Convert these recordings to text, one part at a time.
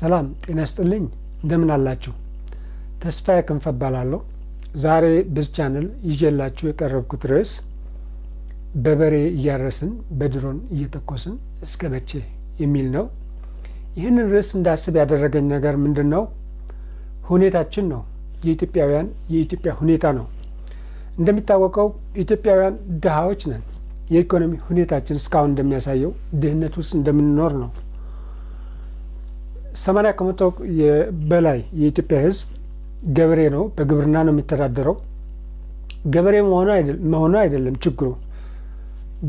ሰላም ጤና ይስጥልኝ እንደምን አላችሁ? ተስፋዬ ክንፈ እባላለሁ። ዛሬ በዚህ ቻናል ይዤላችሁ የቀረብኩት ርዕስ በበሬ እያረስን በድሮን እየተኮስን እስከ መቼ የሚል ነው። ይህንን ርዕስ እንዳስብ ያደረገኝ ነገር ምንድነው? ሁኔታችን ነው። የኢትዮጵያ ሁኔታ ነው። እንደሚታወቀው ኢትዮጵያውያን ድሃዎች ነን። የኢኮኖሚ ሁኔታችን እስካሁን እንደሚያሳየው ድህነት ውስጥ እንደምንኖር ነው። 80% በላይ የኢትዮጵያ ሕዝብ ገበሬ ነው። በግብርና ነው የሚተዳደረው። ገበሬ መሆኑ አይደለም ችግሩ፣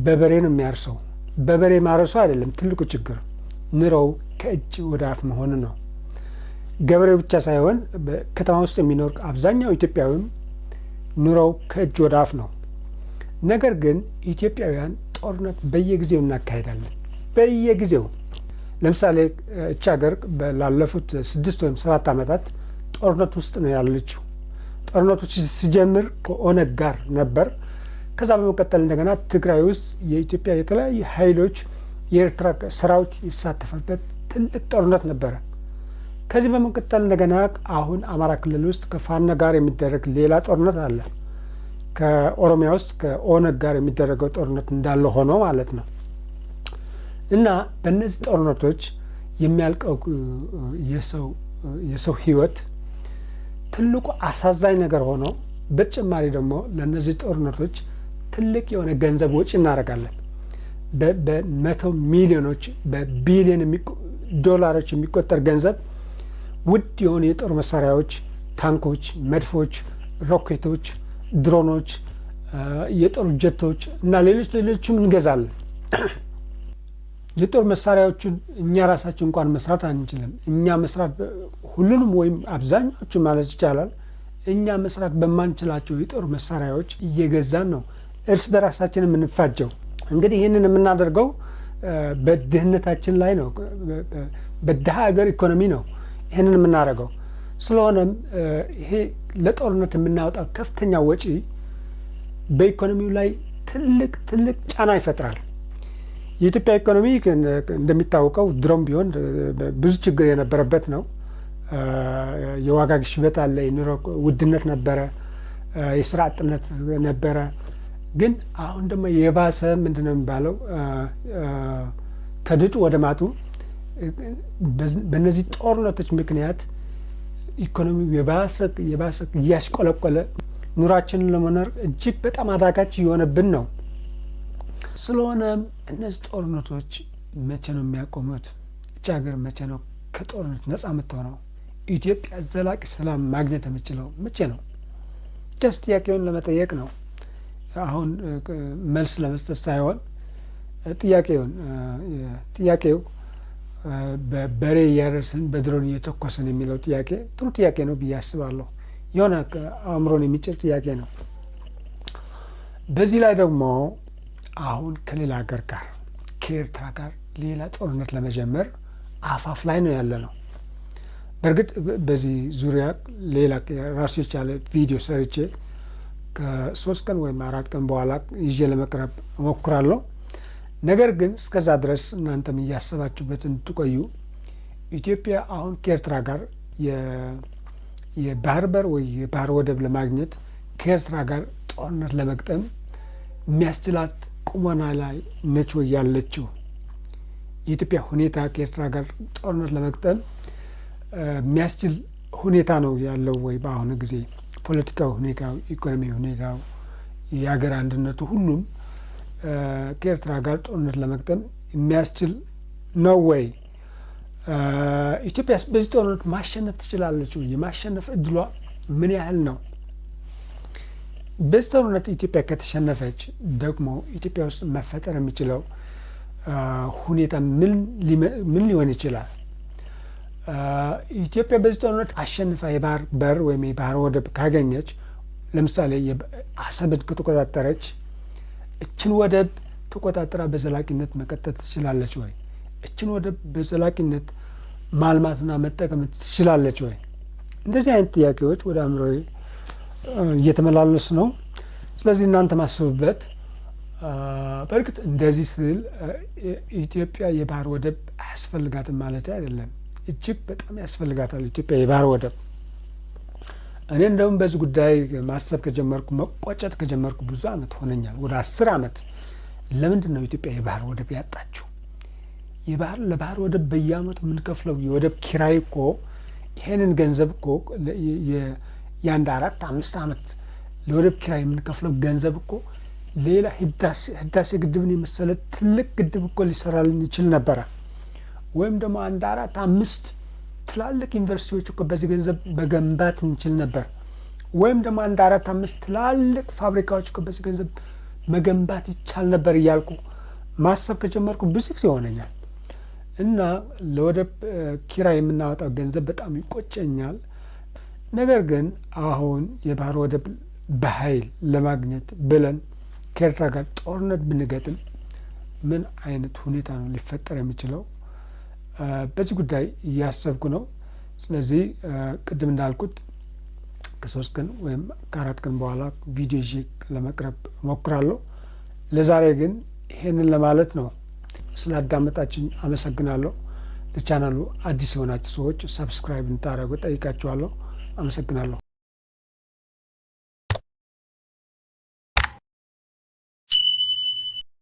በበሬ ነው የሚያርሰው። በበሬ ማረሱ አይደለም ትልቁ ችግር፣ ኑሮው ከእጅ ወደ አፍ መሆኑ ነው። ገበሬው ብቻ ሳይሆን በከተማ ውስጥ የሚኖር አብዛኛው ኢትዮጵያዊም ኑሮው ከእጅ ወደ አፍ ነው። ነገር ግን ኢትዮጵያውያን ጦርነት በየጊዜው እናካሄዳለን። በየጊዜው ለምሳሌ እቺ ሀገር ላለፉት 6 ወይም 7 ዓመታት ጦርነት ውስጥ ነው ያለችው። ጦርነቱ ሲጀምር ከኦነግ ጋር ነበር። ከዛ በመቀጠል እንደገና ትግራይ ውስጥ የኢትዮጵያ የተለያዩ ኃይሎች የኤርትራ ሰራዊት ይሳተፈበት ትልቅ ጦርነት ነበረ። ከዚህ በመቀጠል እንደገና አሁን አማራ ክልል ውስጥ ከፋኖ ጋር የሚደረግ ሌላ ጦርነት አለ። ከኦሮሚያ ውስጥ ከኦነግ ጋር የሚደረገው ጦርነት እንዳለ ሆኖ ማለት ነው። እና በእነዚህ ጦርነቶች የሚያልቀው የሰው ህይወት ትልቁ አሳዛኝ ነገር ሆኖ በተጨማሪ ደግሞ ለእነዚህ ጦርነቶች ትልቅ የሆነ ገንዘብ ወጪ እናደርጋለን። በመቶ ሚሊዮኖች በቢሊዮን ዶላሮች የሚቆጠር ገንዘብ ውድ የሆኑ የጦር መሳሪያዎች፣ ታንኮች፣ መድፎች፣ ሮኬቶች፣ ድሮኖች፣ የጦር ጀቶች እና ሌሎችም እንገዛለን። የጦር መሳሪያዎቹን እኛ ራሳችን እንኳን መስራት አንችልም። እኛ መስራት ሁሉንም ወይም አብዛኛዎቹ ማለት ይቻላል እኛ መስራት በማንችላቸው የጦር መሳሪያዎች እየገዛን ነው እርስ በራሳችን የምንፋጀው። እንግዲህ ይህንን የምናደርገው በድህነታችን ላይ ነው። በድሃ ሀገር ኢኮኖሚ ነው ይህንን የምናደርገው። ስለሆነም ይሄ ለጦርነት የምናወጣው ከፍተኛ ወጪ በኢኮኖሚው ላይ ትልቅ ጫና ይፈጥራል። የኢትዮጵያ ኢኮኖሚ እንደሚታወቀው ድሮም ቢሆን ብዙ ችግር የነበረበት ነው። የዋጋ ግሽበት አለ፣ የኑሮ ውድነት ነበረ፣ የስራ አጥነት ነበረ። ግን አሁን ደግሞ የባሰ ምንድነው የሚባለው ከድጡ ወደ ማጡ በእነዚህ ጦርነቶች ምክንያት ኢኮኖሚው የባሰ እያሽቆለቆለ ኑራችንን ለመኖር እጅግ በጣም አዳጋች እየሆነብን ነው። ስለሆነም እነዚህ ጦርነቶች መቼ ነው የሚያቆሙት? እቺ ሀገር መቼ ነው ከጦርነት ነጻ የምትሆነው? ኢትዮጵያ ዘላቂ ሰላም ማግኘት የምችለው መቼ ነው? ጀስት ጥያቄውን ለመጠየቅ ነው። አሁን መልስ ለመስጠት ሳይሆን ጥያቄው በበሬ እያረስን በድሮን እየተኮስን የሚለው ጥያቄ ጥሩ ጥያቄ ነው ብዬ አስባለሁ። የሆነ አእምሮን የሚጭር ጥያቄ ነው። በዚህ ላይ ደግሞ አሁን ከሌላ ሀገር ጋር ከኤርትራ ጋር ሌላ ጦርነት ለመጀመር አፋፍ ላይ ነው ያለ ነው። በእርግጥ በዚህ ዙሪያ ሌላ ራሱ የቻለ ቪዲዮ ሰርቼ ከ3 ቀን ወይም 4 ቀን በኋላ ይዤ ለመቅረብ እሞክራለሁ። ነገር ግን እስከዛ ድረስ እናንተም እያሰባችሁበት እንድትቆዩ ኢትዮጵያ አሁን ከኤርትራ ጋር የባህር በር ወይ የባህር ወደብ ለማግኘት ከኤርትራ ጋር ጦርነት ለመግጠም የሚያስችላት ቁመና ላይ ነች ወይ ያለችው? የኢትዮጵያ ሁኔታ ከኤርትራ ጋር ጦርነት ለመግጠም የሚያስችል ሁኔታ ነው ያለው ወይ? በአሁኑ ጊዜ ፖለቲካዊ ሁኔታው፣ ኢኮኖሚ ሁኔታው፣ የሀገር አንድነቱ ሁሉም ከኤርትራ ጋር ጦርነት ለመግጠም የሚያስችል ነው ወይ? ኢትዮጵያ በዚህ ጦርነት ማሸነፍ ትችላለች ወይ? የማሸነፍ እድሏ ምን ያህል ነው? በዚህ ጦርነት ኢትዮጵያ ከተሸነፈች ደግሞ ኢትዮጵያ ውስጥ መፈጠር የሚችለው ሁኔታ ምን ሊሆን ይችላል? ኢትዮጵያ በዚህ ጦርነት አሸንፋ የባህር በር ወይም የባህር ወደብ ካገኘች፣ ለምሳሌ አሰብን ከተቆጣጠረች፣ እችን ወደብ ተቆጣጠራ በዘላቂነት መቀጠል ትችላለች ወይ? እችን ወደብ በዘላቂነት ማልማትና መጠቀም ትችላለች ወይ? እንደዚህ አይነት ጥያቄዎች ወደ አእምሮዬ እየተመላለሱ ነው። ስለዚህ እናንተ ማስቡበት። በእርግጥ እንደዚህ ስል ኢትዮጵያ የባህር ወደብ አያስፈልጋትም ማለት አይደለም። እጅግ በጣም ያስፈልጋታል ኢትዮጵያ የባህር ወደብ። እኔ እንደውም በዚህ ጉዳይ ማሰብ ከጀመርኩ መቆጨት ከጀመርኩ ብዙ አመት ሆነኛል፣ ወደ 10 አመት። ለምንድን ነው ኢትዮጵያ የባህር ወደብ ያጣችው? ለባህር ወደብ በየአመቱ የምንከፍለው የወደብ ኪራይ እኮ ይሄንን ገንዘብ እኮ የአንድ 4-5 አመት ለወደብ ኪራይ የምንከፍለው ገንዘብ እኮ ሌላ ህዳሴ ግድብን የመሰለ ትልቅ ግድብ እኮ ሊሰራልን ይችል ነበረ። ወይም ደግሞ 1-4-5 ትላልቅ ዩኒቨርሲቲዎች እኮ በዚህ ገንዘብ መገንባት እንችል ነበር። ወይም ደግሞ 1-4-5 ትላልቅ ፋብሪካዎች እኮ በዚህ ገንዘብ መገንባት ይቻል ነበር እያልኩ ማሰብ ከጀመርኩ ብዙ ጊዜ ሆነኛል። እና ለወደብ ኪራይ የምናወጣው ገንዘብ በጣም ይቆጨኛል። ነገር ግን አሁን የባህር ወደብ በኃይል ለማግኘት ብለን ከኤርትራ ጋር ጦርነት ብንገጥም ምን አይነት ሁኔታ ነው ሊፈጠር የሚችለው? በዚህ ጉዳይ እያሰብኩ ነው። ስለዚህ ቅድም እንዳልኩት ከ3 ቀን ወይም ከ4 ቀን በኋላ ቪዲዮ ይዤ ለመቅረብ እሞክራለሁ። ለዛሬ ግን ይሄንን ለማለት ነው። ስላዳመጣችሁኝ አመሰግናለሁ። ለቻናሉ አዲስ የሆናችሁ ሰዎች ሰብስክራይብ እንድታደርጉ ጠይቃችኋለሁ። አመሰግናለሁ።